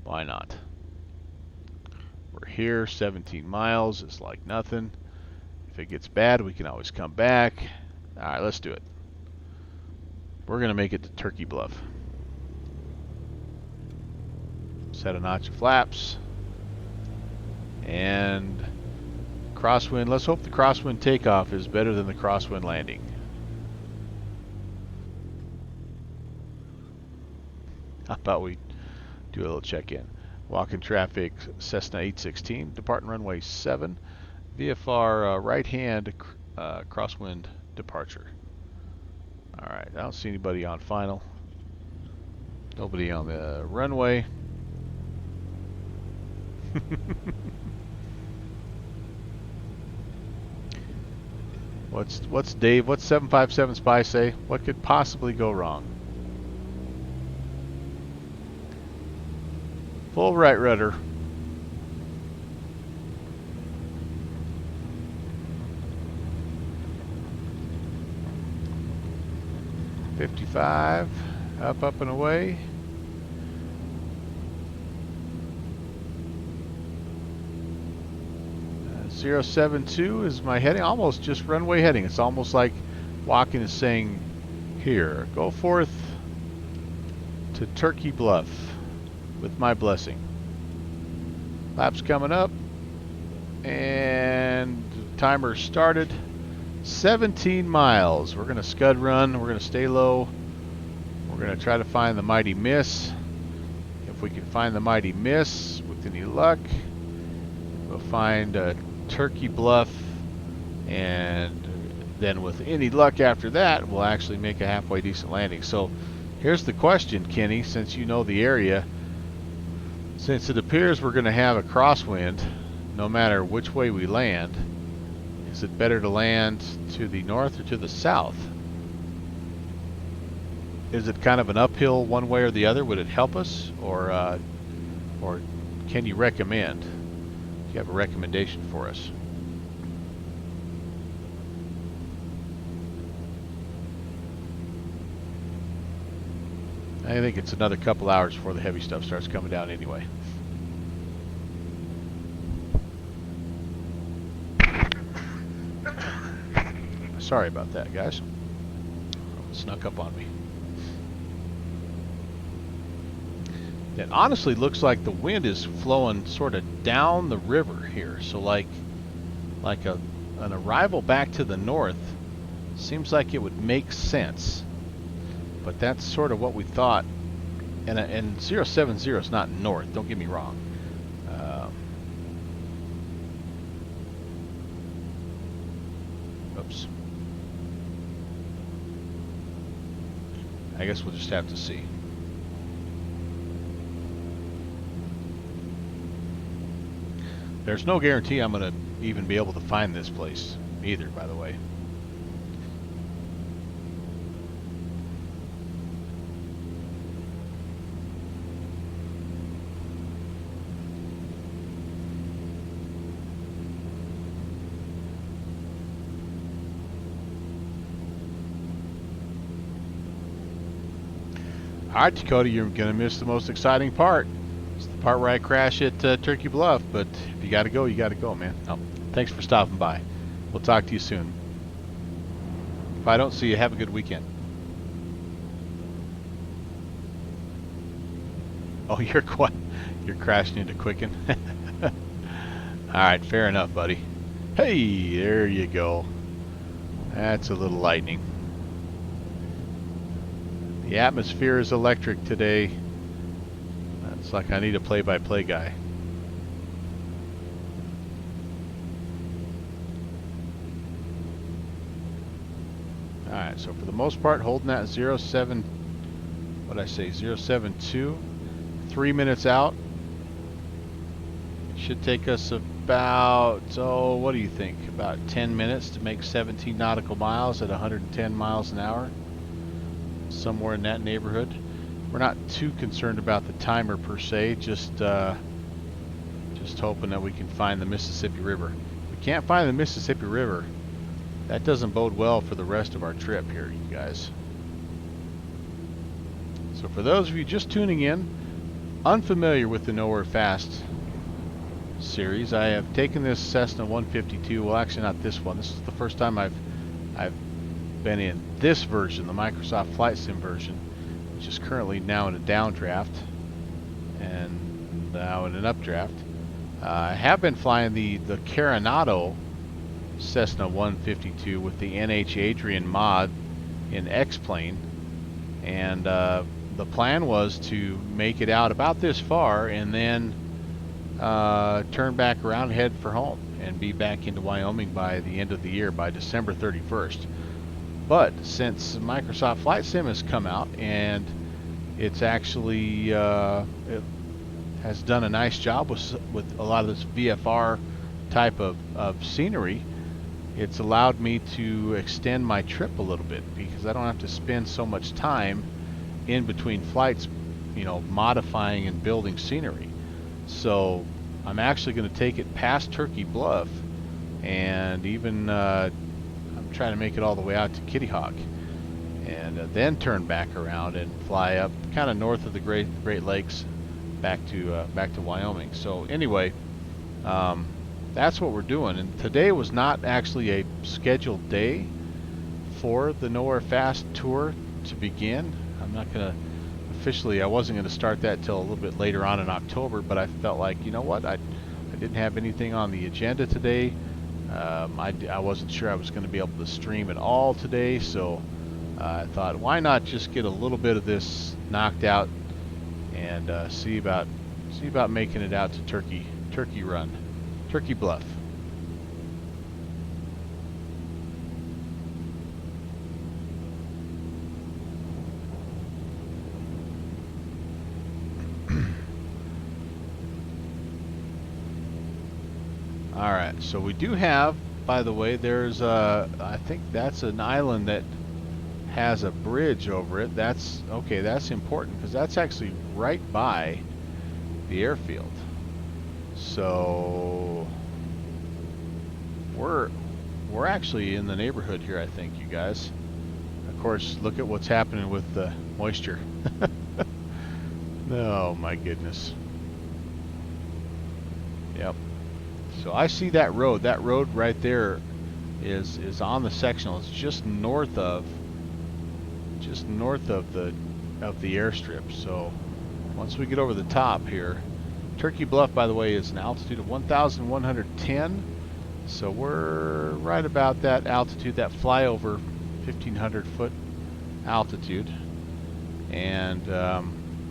Why not? We're here, 17 miles is like nothing. If it gets bad, we can always come back. Alright, let's do it. We're going to make it to Turkey Bluff. Set a notch of flaps. And crosswind. Let's hope the crosswind takeoff is better than the crosswind landing. How about we do a little check-in? Walk-in traffic, Cessna 816, departing runway 7. VFR right-hand crosswind departure. Alright, I don't see anybody on final. Nobody on the runway. What's Dave? What's 757 Spy say? What could possibly go wrong? Full right rudder. $55, up and away. Uh, 072 is my heading, almost just runway heading. It's almost like walking is saying, here, go forth to Turkey Bluff with my blessing. Laps coming up, and timer started. 17 miles. We're going to scud run. We're going to stay low. We're going to try to find the mighty miss. If we can find the mighty miss with any luck, we'll find Turkey Bluff, and then with any luck after that, we'll actually make a halfway decent landing. So here's the question, Kenny, since you know the area. Since it appears we're going to have a crosswind no matter which way we land, is it better to land to the north or to the south? Is it kind of an uphill one way or the other? Would it help us, or can you recommend? Do you have a recommendation for us? I think it's another couple hours before the heavy stuff starts coming down anyway. Sorry about that, guys. It snuck up on me. It honestly looks like the wind is flowing sort of down the river here. So like an arrival back to the north seems like it would make sense. But that's sort of what we thought. And 070 is not north, don't get me wrong. Oops. I guess we'll just have to see. There's no guarantee I'm going to even be able to find this place either, by the way. Alright, Dakota, you're going to miss the most exciting part. It's the part where I crash at Turkey Bluff, but if you got to go, you got to go, man. Oh, thanks for stopping by. We'll talk to you soon. If I don't see you, have a good weekend. Oh, you're crashing into Quicken. Alright, fair enough, buddy. Hey, there you go. That's a little lightning. The atmosphere is electric today. It's like I need a play-by-play guy. Alright, so for the most part, holding that 07, what'd I say, 072, 3 minutes out. Should take us about, oh, what do you think, about 10 minutes to make 17 nautical miles at 110 miles an hour. Somewhere in that neighborhood. We're not too concerned about the timer per se, just hoping that we can find the Mississippi River. If we can't find the Mississippi River, that doesn't bode well for the rest of our trip here, you guys. So for those of you just tuning in, unfamiliar with the Nowhere Fast series, I have taken this Cessna 152. Well, actually not this one. This is the first time I've been in this version, the Microsoft Flight Sim version, which is currently now in a downdraft and now in an updraft. I have been flying the Coronado Cessna 152 with the NH Adrian mod in X-Plane, and the plan was to make it out about this far and then turn back around and head for home and be back into Wyoming by the end of the year, by December 31st. But since Microsoft Flight Sim has come out and it's actually it has done a nice job with a lot of this VFR type of scenery, it's allowed me to extend my trip a little bit because I don't have to spend so much time in between flights, you know, modifying and building scenery. So I'm actually going to take it past Turkey Bluff, and even I'm trying to make it all the way out to Kitty Hawk, and then turn back around and fly up kind of north of the Great Lakes back to Wyoming. So anyway, that's what we're doing. And today was not actually a scheduled day for the Nowhere Fast tour to begin. I'm not going to officially, I wasn't going to start that till a little bit later on in October, but I felt like, you know what, I didn't have anything on the agenda today. I wasn't sure I was going to be able to stream at all today, so I thought, why not just get a little bit of this knocked out and see about making it out to Turkey Bluff. All right, so we do have, by the way, there's I think that's an island that has a bridge over it. That's okay, that's important because that's actually right by the airfield. So we're actually in the neighborhood here, I think, you guys. Of course, look at what's happening with the moisture. Oh my goodness. Yep. So I see that road. That road right there is on the sectional. It's just north of the airstrip. So once we get over the top here, Turkey Bluff, by the way, is an altitude of 1,110. So we're right about that altitude, that flyover 1,500 foot altitude. And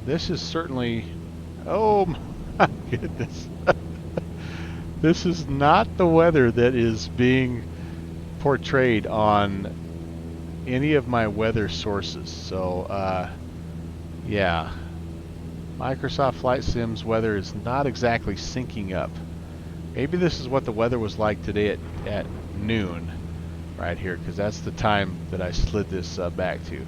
this is certainly, oh my goodness. This is not the weather that is being portrayed on any of my weather sources. So yeah, Microsoft Flight Sim's weather is not exactly syncing up. Maybe this is what the weather was like today at noon right here, because that's the time that I slid this back to.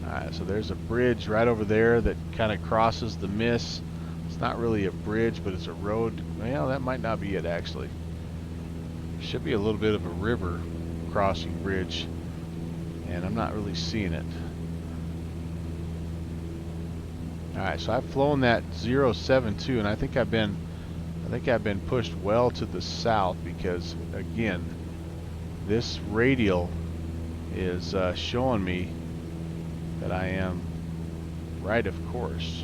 Alright, so there's a bridge right over there that kind of crosses the Miss. It's not really a bridge, but it's a road. Well, that might not be it, actually. Should be a little bit of a river crossing bridge, and I'm not really seeing it. Alright, so I've flown that 072, and I think I've been pushed well to the south because, again, this radial is showing me that I am right of course.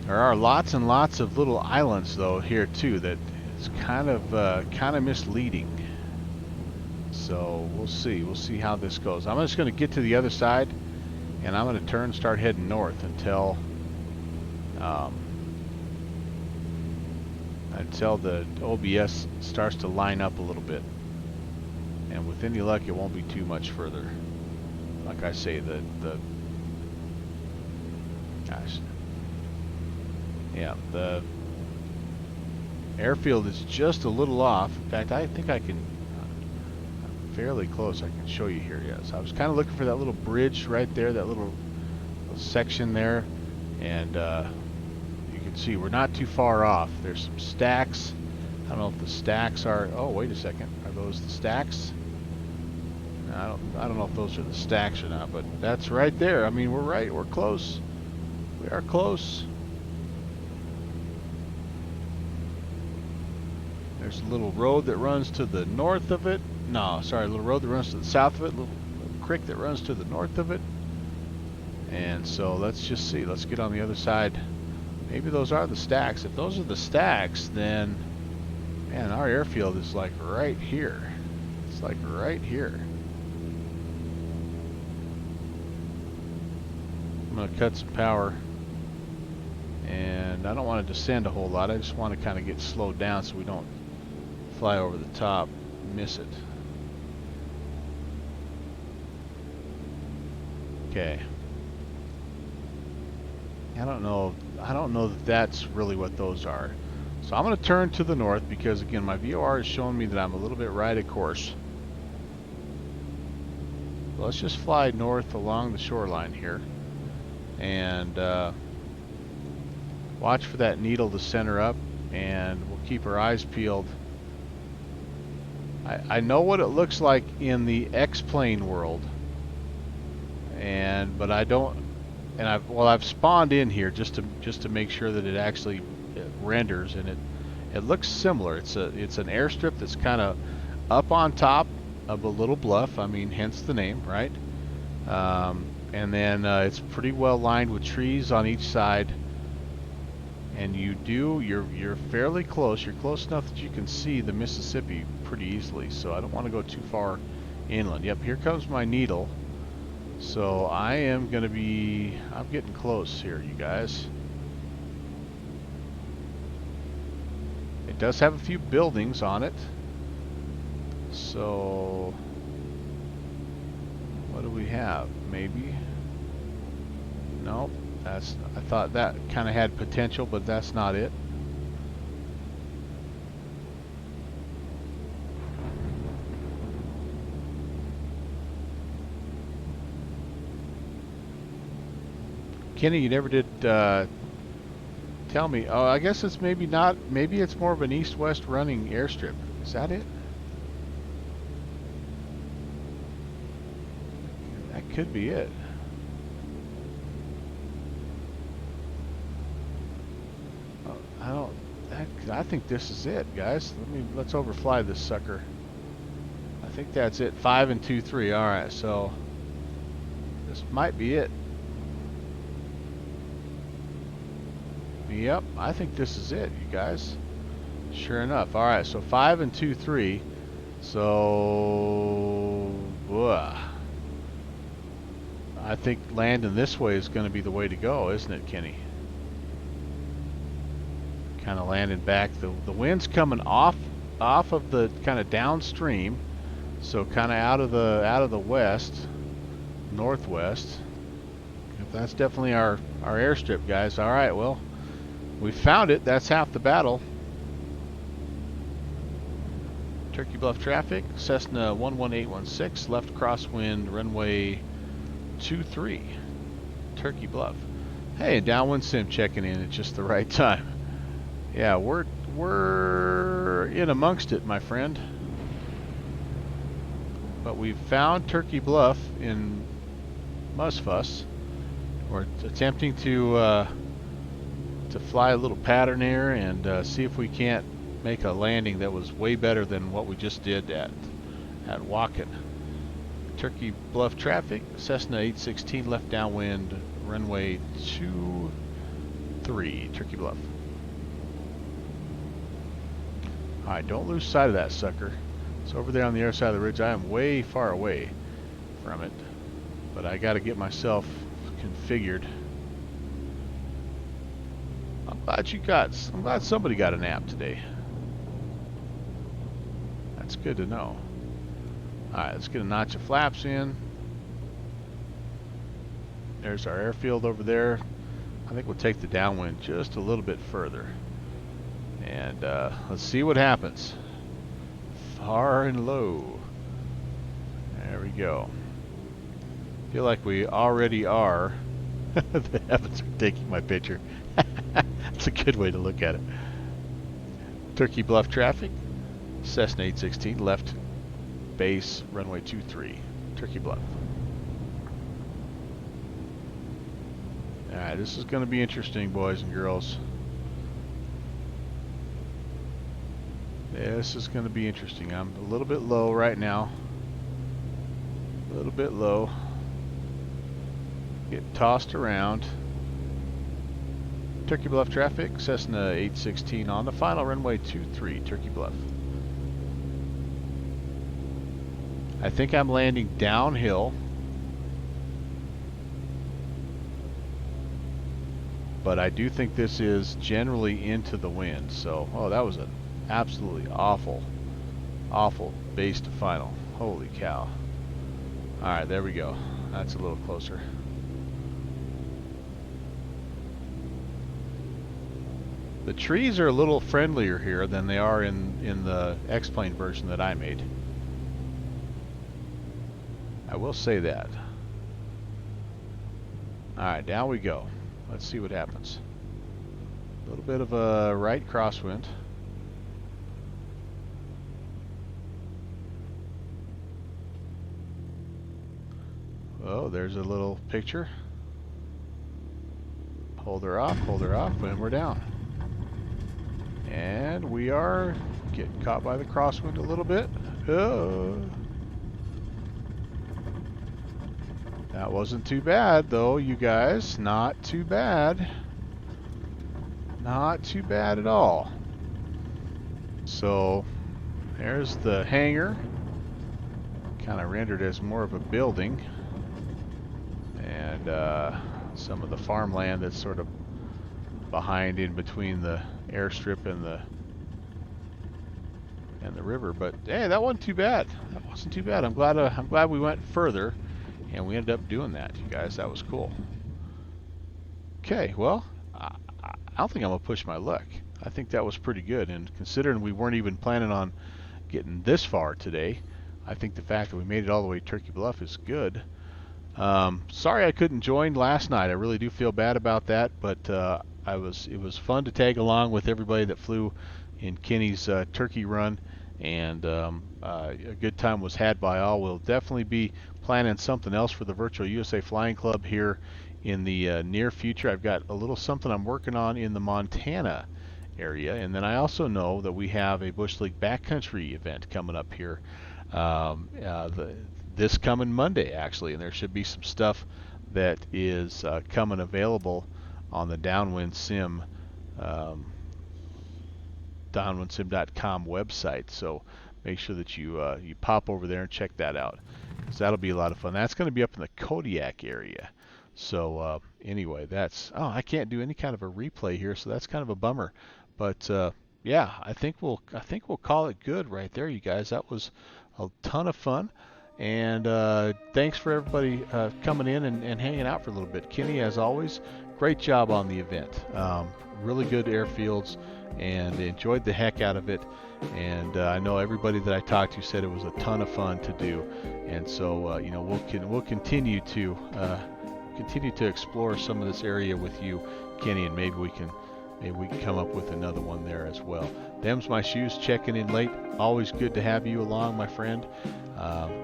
There are lots and lots of little islands though here too that is kind of misleading. So we'll see how this goes. I'm just going to get to the other side and I'm going to start heading north until the OBS starts to line up a little bit. And with any luck, it won't be too much further. Like I say, the airfield is just a little off. In fact, I think I can, I'm fairly close. I can show you here. Yes, I was kind of looking for that little bridge right there, that little section there, and you can can see. We're not too far off. There's some stacks. I don't know if the stacks are... Oh, wait a second. Are those the stacks? I don't know if those are the stacks or not, but that's right there. I mean, we're right. We're close. We are close. There's a little road that runs to the north of it. No, sorry, a little road that runs to the south of it. A little creek that runs to the north of it. And so let's just see. Let's get on the other side. Maybe those are the stacks. If those are the stacks, then, man, our airfield is like right here. It's like right here. I'm going to cut some power, and I don't want to descend a whole lot. I just want to kind of get slowed down so we don't fly over the top and miss it. Okay. I don't know that that's really what those are. So I'm going to turn to the north because, again, my VOR is showing me that I'm a little bit right of course. So let's just fly north along the shoreline here. And watch for that needle to center up, and we'll keep our eyes peeled. I know what it looks like in the X-plane world, but I don't. And I've spawned in here just to make sure that it actually renders, and it looks similar. It's an airstrip that's kind of up on top of a little bluff. I mean, hence the name, right? And then it's pretty well lined with trees on each side, and you're fairly close. You're close enough that you can see the Mississippi pretty easily, so I don't want to go too far inland. Yep, here comes my needle. So I'm getting close here, you guys. It does have a few buildings on it. So what do we have? Maybe? Nope. I thought that kind of had potential, but that's not it. Kenny, you never did tell me. Oh, I guess it's maybe not. Maybe it's more of an east-west running airstrip. Is that it? That could be it. I think this is it, guys. Let's overfly this sucker. I think that's it. 5 and 2, 3. All right, so this might be it. Yep, I think this is it, you guys. Sure enough. All right, so 5 and 2, 3. So I think landing this way is going to be the way to go, isn't it, Kenny? Kind of landing back. The wind's coming off of the kind of downstream, so kind of out of the west, northwest. That's definitely our airstrip, guys. All right, well, we found it. That's half the battle. Turkey Bluff traffic, Cessna 11816, left crosswind, runway 23, Turkey Bluff. Hey, downwind sim checking in at just the right time. Yeah, we're in amongst it, my friend. But we've found Turkey Bluff in Musfuss. We're attempting to fly a little pattern here and see if we can't make a landing that was way better than what we just did at Wacken. Turkey Bluff traffic, Cessna 816, left downwind, runway 23, Turkey Bluff. Alright, don't lose sight of that sucker. It's over there on the other side of the ridge. I am way far away from it, but I got to get myself configured. I'm glad somebody got a nap today. That's good to know. Alright, let's get a notch of flaps in. There's our airfield over there. I think we'll take the downwind just a little bit further. And let's see what happens. Far and low. There we go. Feel like we already are. The heavens are taking my picture. That's a good way to look at it. Turkey Bluff traffic, Cessna 816, left base, runway 23, Turkey Bluff. Alright, this is going to be interesting, boys and girls. This is going to be interesting. I'm a little bit low right now. A little bit low. Get tossed around. Turkey Bluff traffic, Cessna 816 on the final runway 23, Turkey Bluff. I think I'm landing downhill, but I do think this is generally into the wind. So, oh, that was an absolutely awful base to final. Holy cow. Alright, there we go. That's a little closer. The trees are a little friendlier here than they are in the X-Plane version that I made. I will say that. Alright, down we go. Let's see what happens. A little bit of a right crosswind. Oh, there's a little picture. Hold her off, and we're down. And we are getting caught by the crosswind a little bit. Oh. That wasn't too bad though, you guys. Not too bad. Not too bad at all. So, there's the hangar. Kind of rendered as more of a building. And some of the farmland that's sort of behind in between the airstrip and the river. But hey, that wasn't too bad. That wasn't too bad. I'm glad we went further, and we ended up doing that, you guys. That was cool. Okay, well, I don't think I'm gonna push my luck. I think that was pretty good, and considering we weren't even planning on getting this far today, I think the fact that we made it all the way to Turkey Bluff is good. Sorry I couldn't join last night. I really do feel bad about that, but it was fun to tag along with everybody that flew in Kenny's turkey run, and a good time was had by all. We'll definitely be planning something else for the Virtual USA Flying Club here in the near future. I've got a little something I'm working on in the Montana area, and then I also know that we have a Bush League Backcountry event coming up here this coming Monday, actually, and there should be some stuff that is coming available on the Downwind Sim, downwindsim.com website. So make sure that you pop over there and check that out, because that'll be a lot of fun. That's going to be up in the Kodiak area. So anyway, I can't do any kind of a replay here, so that's kind of a bummer. But yeah, I think we'll call it good right there, you guys. That was a ton of fun. And thanks for everybody coming in and hanging out for a little bit. Kenny, as always, great job on the event. Really good airfields, and enjoyed the heck out of it. And I know everybody that I talked to said it was a ton of fun to do. And so you know, we'll continue to explore some of this area with you, Kenny, and maybe we can come up with another one there as well. Them's my shoes, checking in late. Always good to have you along, my friend.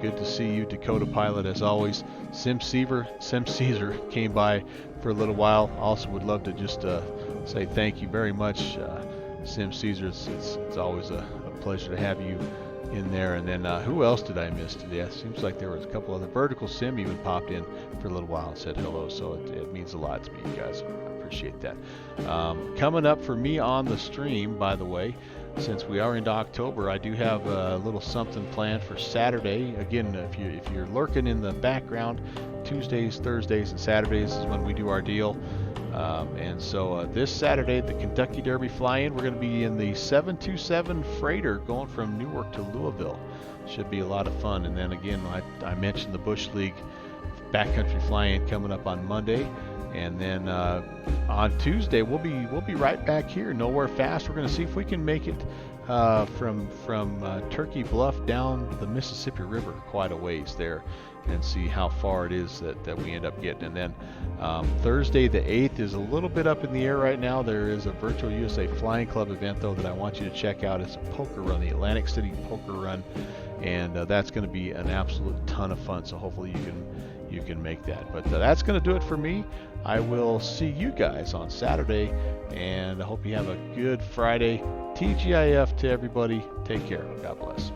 Good to see you, Dakota Pilot, as always. Sim Caesar came by for a little while. Also would love to just say thank you very much, Sim Caesar. It's always a pleasure to have you in there. And then who else did I miss today? It seems like there was a couple other. Vertical Sim even popped in for a little while and said hello, so it means a lot to me, you guys. I appreciate that. Coming up for me on the stream, by the way, since we are into October, I do have a little something planned for Saturday. Again, if you're lurking in the background, Tuesdays, Thursdays, and Saturdays is when we do our deal. And so this Saturday, the Kentucky Derby fly-in, we're going to be in the 727 freighter going from Newark to Louisville. Should be a lot of fun. And then again, I mentioned the Bush League Backcountry fly-in coming up on Monday. And then on Tuesday, we'll be right back here, Nowhere Fast. We're going to see if we can make it from Turkey Bluff down the Mississippi River quite a ways there, and see how far it is that we end up getting. And then Thursday the 8th is a little bit up in the air right now. There is a Virtual USA Flying Club event though that I want you to check out. It's a poker run, the Atlantic City Poker Run, and that's going to be an absolute ton of fun. So hopefully you can make that. But that's going to do it for me. I will see you guys on Saturday, and I hope you have a good Friday. TGIF to everybody. Take care. God bless.